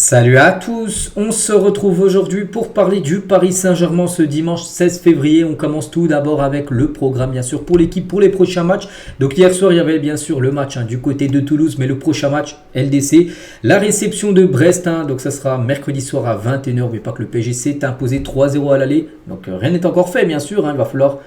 Salut à tous, on se retrouve aujourd'hui pour parler du Paris Saint-Germain ce dimanche 16 février. On commence tout d'abord avec le programme bien sûr pour l'équipe pour les prochains matchs. Donc hier soir il y avait bien sûr le match du côté de Toulouse, mais le prochain match LDC, la réception de Brest, donc ça sera mercredi soir à 21h. N'oubliez pas que le PSG s'est imposé 3-0 à l'aller, donc rien n'est encore fait bien sûr, il va falloir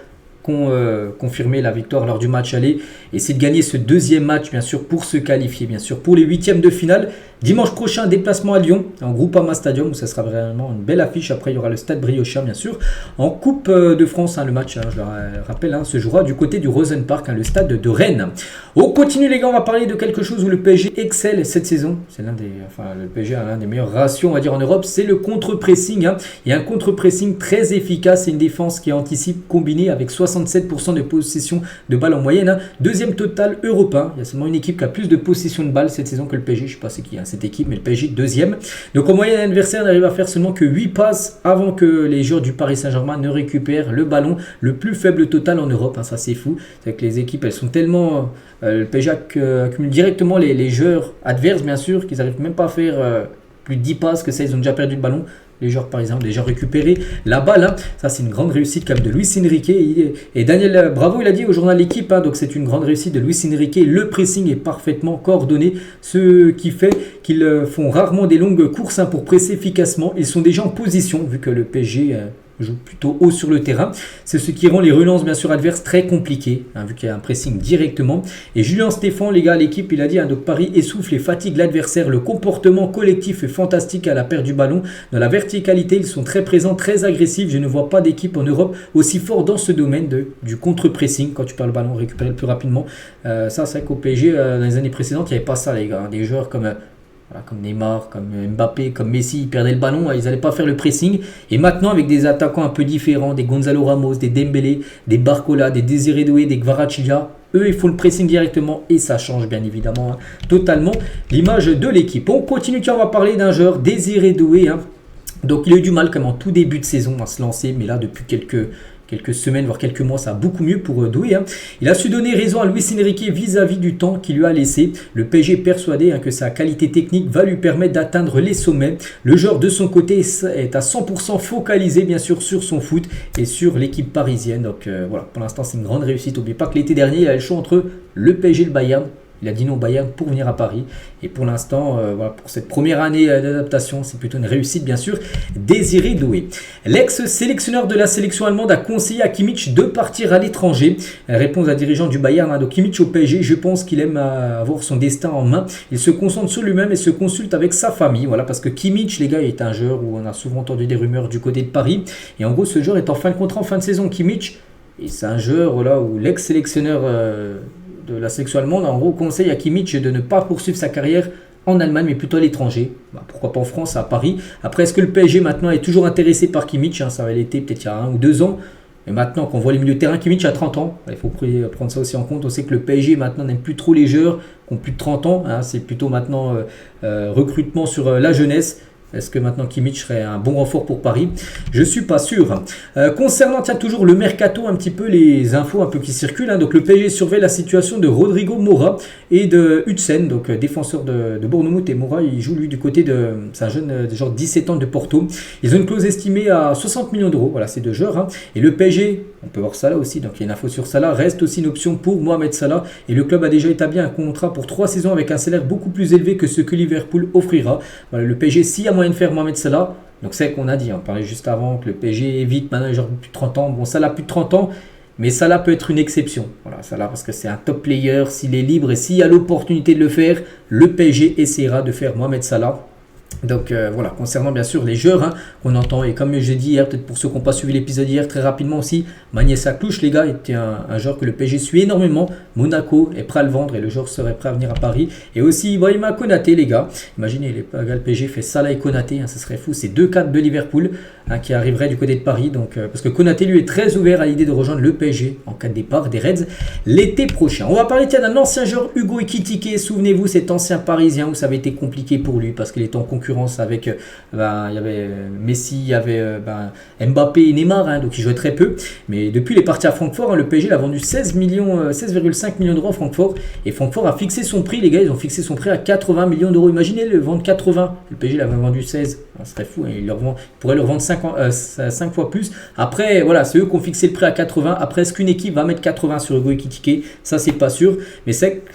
confirmer la victoire lors du match aller et c'est de gagner ce deuxième match bien sûr pour se qualifier bien sûr pour les huitièmes de finale. Dimanche prochain, déplacement à Lyon, en Groupama Stadium où ça sera vraiment une belle affiche. Après, il y aura le Stade Briochin, bien sûr. En Coupe de France, le match, je le rappelle, se jouera du côté du Rosenpark, le stade de Rennes. On continue, les gars, on va parler de quelque chose où le PSG excelle cette saison. C'est le PSG a l'un des meilleurs ratios, on va dire, en Europe. C'est le contre-pressing. Il y a un contre-pressing très efficace et une défense qui anticipe combinée avec 67% de possession de balles en moyenne. Deuxième total européen. Il y a seulement une équipe qui a plus de possession de balles cette saison que le PSG. Je ne sais pas c'est qui cette équipe, mais le PSG deuxième. Donc en moyenne, l'adversaire n'arrive à faire seulement que 8 passes avant que les joueurs du Paris Saint-Germain ne récupèrent le ballon. Le plus faible total en Europe, ça c'est fou. C'est que les équipes, elles sont tellement... le PSG accumule directement les joueurs adverses, bien sûr, qu'ils n'arrivent même pas à faire plus de 10 passes, que ça, ils ont déjà perdu le ballon. Les joueurs par exemple déjà récupéré la balle, ça c'est une grande réussite quand même de Luis Enrique et Daniel Bravo il a dit au journal L'équipe, donc c'est une grande réussite de Luis Enrique, le pressing est parfaitement coordonné, ce qui fait qu'ils font rarement des longues courses pour presser efficacement, ils sont déjà en position vu que le PSG joue plutôt haut sur le terrain. C'est ce qui rend les relances bien sûr adverses très compliquées, vu qu'il y a un pressing directement. Et Julien Stéphan, les gars, l'équipe, il a dit, donc Paris essouffle et fatigue l'adversaire. Le comportement collectif est fantastique à la perte du ballon. Dans la verticalité, ils sont très présents, très agressifs. Je ne vois pas d'équipe en Europe aussi fort dans ce domaine du contre-pressing. Quand tu perds le ballon, récupérer le plus rapidement. Ça, c'est vrai qu'au PSG, dans les années précédentes, il n'y avait pas ça, les gars. Des joueurs comme Neymar, comme Mbappé, comme Messi, ils perdaient le ballon, ils n'allaient pas faire le pressing. Et maintenant, avec des attaquants un peu différents, des Gonzalo Ramos, des Dembélé, des Barcola, des Désiré Doué, des Kvaratskhelia, eux, ils font le pressing directement et ça change bien évidemment totalement l'image de l'équipe. On continue, on va parler d'un joueur, Désiré Doué. Donc, il a eu du mal comme en tout début de saison à se lancer, mais là, depuis quelques semaines, voire quelques mois, ça a beaucoup mieux pour Doué. Il a su donner raison à Luis Enrique vis-à-vis du temps qu'il lui a laissé. Le PSG est persuadé que sa qualité technique va lui permettre d'atteindre les sommets. Le joueur de son côté est à 100% focalisé bien sûr sur son foot et sur l'équipe parisienne. Donc voilà, pour l'instant c'est une grande réussite. N'oubliez pas que l'été dernier, il a le choix entre le PSG et le Bayern. Il a dit non au Bayern pour venir à Paris. Et pour l'instant, pour cette première année d'adaptation, c'est plutôt une réussite bien sûr. Désiré Doué. L'ex-sélectionneur de la sélection allemande a conseillé à Kimmich de partir à l'étranger. Réponse à dirigeant du Bayern. Donc Kimmich au PSG, je pense qu'il aime avoir son destin en main. Il se concentre sur lui-même et se consulte avec sa famille. Voilà, parce que Kimmich, les gars, est un joueur où on a souvent entendu des rumeurs du côté de Paris. Et en gros, ce joueur est en fin de contrat en fin de saison. Kimmich, et c'est un joueur où l'ex-sélectionneur... de la sélection allemande, en gros, conseille à Kimmich de ne pas poursuivre sa carrière en Allemagne, mais plutôt à l'étranger. Pourquoi pas en France, à Paris. Après, est-ce que le PSG maintenant est toujours intéressé par Kimmich? Ça avait été peut-être il y a 1 ou 2 ans. Mais maintenant, quand on voit les milieux de terrain, Kimmich a 30 ans. Il faut prendre ça aussi en compte. On sait que le PSG maintenant n'aime plus trop les joueurs qui ont plus de 30 ans. C'est plutôt maintenant recrutement sur la jeunesse. Est-ce que maintenant Kimmich serait un bon renfort pour Paris? Je ne suis pas sûr. Concernant toujours le mercato, un petit peu les infos un peu qui circulent. Donc le PSG surveille la situation de Rodrigo Moura et de Huijsen, donc défenseur de Bournemouth. Et Moura, il joue lui du côté de... C'est un jeune de genre 17 ans de Porto. Ils ont une clause estimée à 60 millions d'euros. Voilà, ces deux joueurs. Et le PSG, on peut voir Salah aussi. Donc il y a une info sur Salah. Reste aussi une option pour Mohamed Salah. Et le club a déjà établi un contrat pour 3 saisons avec un salaire beaucoup plus élevé que ce que Liverpool offrira. Voilà, le PSG, s'il y a moyen de faire Mohamed Salah, donc c'est qu'on a dit, on parlait juste avant que le PSG évite maintenant les joueurs de plus de 30 ans. Bon, Salah plus de 30 ans, mais Salah peut être une exception. Voilà, Salah parce que c'est un top player, s'il est libre et s'il y a l'opportunité de le faire, le PSG essaiera de faire Mohamed Salah. Donc voilà, concernant bien sûr les joueurs qu'on entend, et comme j'ai dit hier, peut-être pour ceux qui n'ont pas suivi l'épisode hier, très rapidement aussi, Magnès Saklouche, les gars, était un joueur que le PSG suit énormément. Monaco est prêt à le vendre et le joueur serait prêt à venir à Paris. Et aussi Ibrahima Konaté, les gars, imaginez, le PSG fait Salah et Konaté, ça serait fou, c'est 2 cadres de Liverpool qui arriveraient du côté de Paris. Donc, parce que Konaté lui est très ouvert à l'idée de rejoindre le PSG en cas de départ des Reds l'été prochain. On va parler d'un ancien joueur, Hugo Ekitike. Souvenez-vous, cet ancien Parisien où ça avait été compliqué pour lui parce qu'il est en concurrence avec, il y avait Messi, il y avait Mbappé et Neymar, hein, donc il jouait très peu. Mais depuis il est parti à Francfort, hein, le PSG l'a vendu 16,5 millions d'euros à Francfort. Et Francfort a fixé son prix, les gars, ils ont fixé son prix à 80 millions d'euros. Imaginez le vendre 80. Le PSG l'avait vendu 16. Ce serait fou, hein, il pourrait le revendre 5 fois plus. Après, voilà, c'est eux qui ont fixé le prix à 80. Après, est-ce qu'une équipe va mettre 80 sur Hugo Ekitike? Ça, c'est pas sûr. Mais c'est que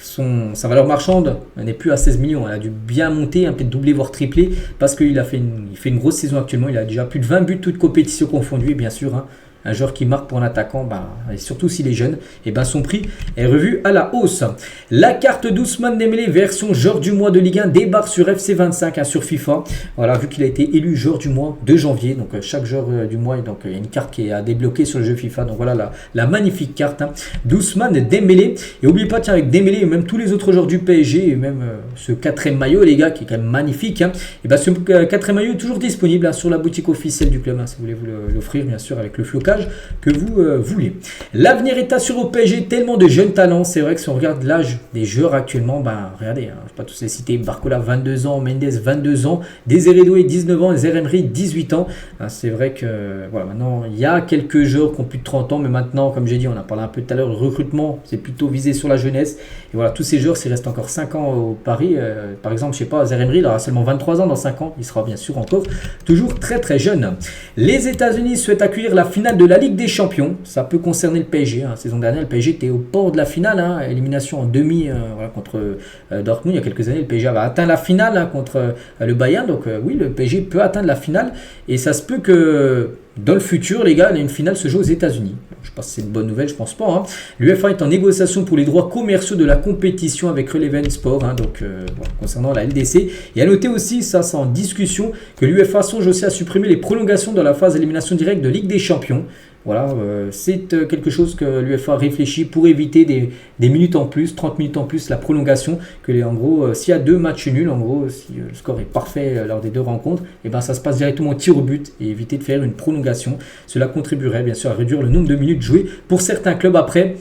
sa valeur marchande n'est plus à 16 millions. Elle a dû bien monter, hein, peut-être doubler, voire tripler, parce qu'il fait une grosse saison actuellement. Il a déjà plus de 20 buts, toutes compétitions confondues, bien sûr. Hein. Un joueur qui marque pour un attaquant, et surtout s'il est jeune, et son prix est revu à la hausse. La carte d'Ousmane Dembélé version joueur du mois de Ligue 1 débarque sur FC25, hein, sur FIFA. Voilà, vu qu'il a été élu joueur du mois de janvier, donc chaque joueur du mois, donc il y a une carte qui est à débloquer sur le jeu FIFA. Donc voilà la magnifique carte, hein, d'Ousmane Dembélé. Et n'oubliez pas, tiens, avec Dembélé et même tous les autres joueurs du PSG, et même ce 4e maillot, les gars, qui est quand même magnifique, hein, et ce 4e maillot est toujours disponible, hein, sur la boutique officielle du club, hein, si vous voulez vous l'offrir, bien sûr, avec le flocage que vous voulez. L'avenir est assuré au PSG, tellement de jeunes talents. C'est vrai que si on regarde l'âge des joueurs actuellement, regardez, hein, je ne vais pas tous les citer. Barcola 22 ans, Mendes 22 ans, Désiré Doué 19 ans, Zaïre Emery 18 ans. Hein, c'est vrai que voilà, maintenant il y a quelques joueurs qui ont plus de 30 ans, mais maintenant, comme j'ai dit, on a parlé un peu tout à l'heure, le recrutement c'est plutôt visé sur la jeunesse. Et voilà, tous ces joueurs, s'il reste encore 5 ans au Paris, par exemple, je sais pas, Zaïre Emery, il aura seulement 23 ans dans 5 ans, il sera bien sûr encore toujours très très jeune. Les États-Unis souhaitent accueillir la finale de la Ligue des Champions. Ça peut concerner le PSG. Hein. Saison dernière, le PSG était au bord de la finale, hein. Élimination en demi contre Dortmund. Il y a quelques années, le PSG avait atteint la finale, hein, contre le Bayern. Donc oui, le PSG peut atteindre la finale. Et ça se peut que dans le futur, les gars, une finale se joue aux États-Unis. Je ne sais pas si c'est une bonne nouvelle, je pense pas. Hein. L'UEFA est en négociation pour les droits commerciaux de la compétition avec Relevan Sport, hein, donc voilà, concernant la LDC. Et à noter aussi, ça c'est en discussion, que l'UEFA songe aussi à supprimer les prolongations dans la phase d'élimination directe de Ligue des Champions. Voilà, c'est quelque chose que l'UEFA réfléchit pour éviter des minutes en plus, 30 minutes en plus, la prolongation. En gros, s'il y a 2 matchs nuls, en gros, si le score est parfait lors des 2 rencontres, et ça se passe directement au tir au but et éviter de faire une prolongation. Cela contribuerait bien sûr à réduire le nombre de minutes jouées pour certains clubs. Après,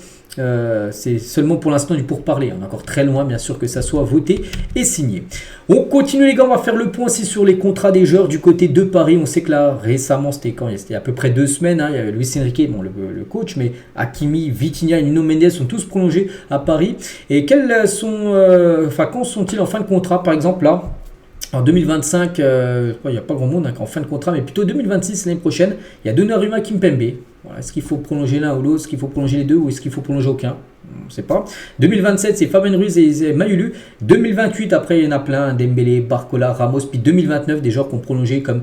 c'est seulement pour l'instant du pourparler. On est encore très loin, bien sûr, que ça soit voté et signé. On continue, les gars. On va faire le point aussi sur les contrats des joueurs du côté de Paris. On sait que là, récemment, c'était à peu près 2 semaines. Hein, il y avait Luis Enrique, le coach, mais Hakimi, Vitinha et Nuno Mendes sont tous prolongés à Paris. Et quand sont-ils en fin de contrat, par exemple, là? En 2025, il n'y a pas grand monde, hein, en fin de contrat, mais plutôt 2026, l'année prochaine, il y a Donnarumma, Kimpembe. Voilà, est-ce qu'il faut prolonger l'un ou l'autre? Est-ce qu'il faut prolonger les deux ou est-ce qu'il faut prolonger aucun? On ne sait pas. 2027, c'est Fabien Ruiz et Mayulu. 2028, après, il y en a plein. Dembélé, Barcola, Ramos. Puis 2029, des joueurs qui ont prolongé comme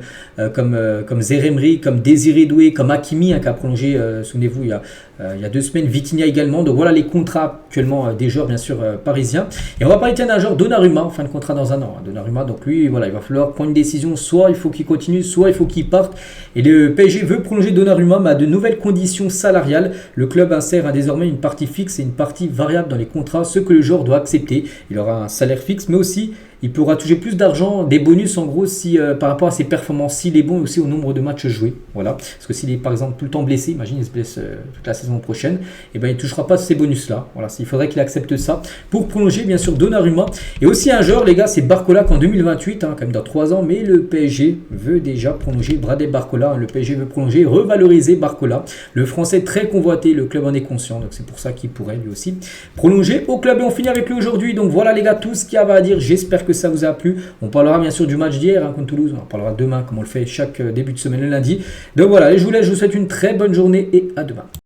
Zaïre Emery, comme Désiré Doué, comme Hakimi, hein, qui a prolongé, souvenez-vous, il y a 2 semaines. Vitinha également. Donc voilà les contrats actuellement des joueurs, bien sûr, parisiens. Et on va parler d'un joueur, Donnarumma, en fin de contrat dans un an. Hein. Donnarumma, donc lui, voilà, il va falloir prendre une décision. Soit il faut qu'il continue, soit il faut qu'il parte. Et le PSG veut prolonger Donnarumma, mais à de nouvelles conditions salariales. Le club insère désormais une partie fixe et une partie variable dans les contrats, ce que le joueur doit accepter. Il aura un salaire fixe, mais aussi il pourra toucher plus d'argent, des bonus en gros, si par rapport à ses performances, s'il est bon, aussi au nombre de matchs joués. Voilà. Parce que s'il est par exemple tout le temps blessé, imagine il se blesse toute la saison prochaine, et il ne touchera pas ces bonus-là. Voilà. Il faudrait qu'il accepte ça pour prolonger bien sûr Donnarumma. Et aussi un joueur, les gars, c'est Barcola qu'en 2028, hein, quand même dans 3 ans, mais le PSG veut déjà prolonger Bradley Barcola. Hein, le PSG veut prolonger, revaloriser Barcola. Le français très convoité, le club en est conscient, donc c'est pour ça qu'il pourrait lui aussi prolonger au club. Et on finit avec lui aujourd'hui. Donc voilà les gars, tout ce qu'il y avait à dire. J'espère que ça vous a plu. On parlera bien sûr du match d'hier, hein, contre Toulouse. On en parlera demain, comme on le fait chaque début de semaine le lundi. Donc voilà, je vous laisse, je vous souhaite une très bonne journée et à demain.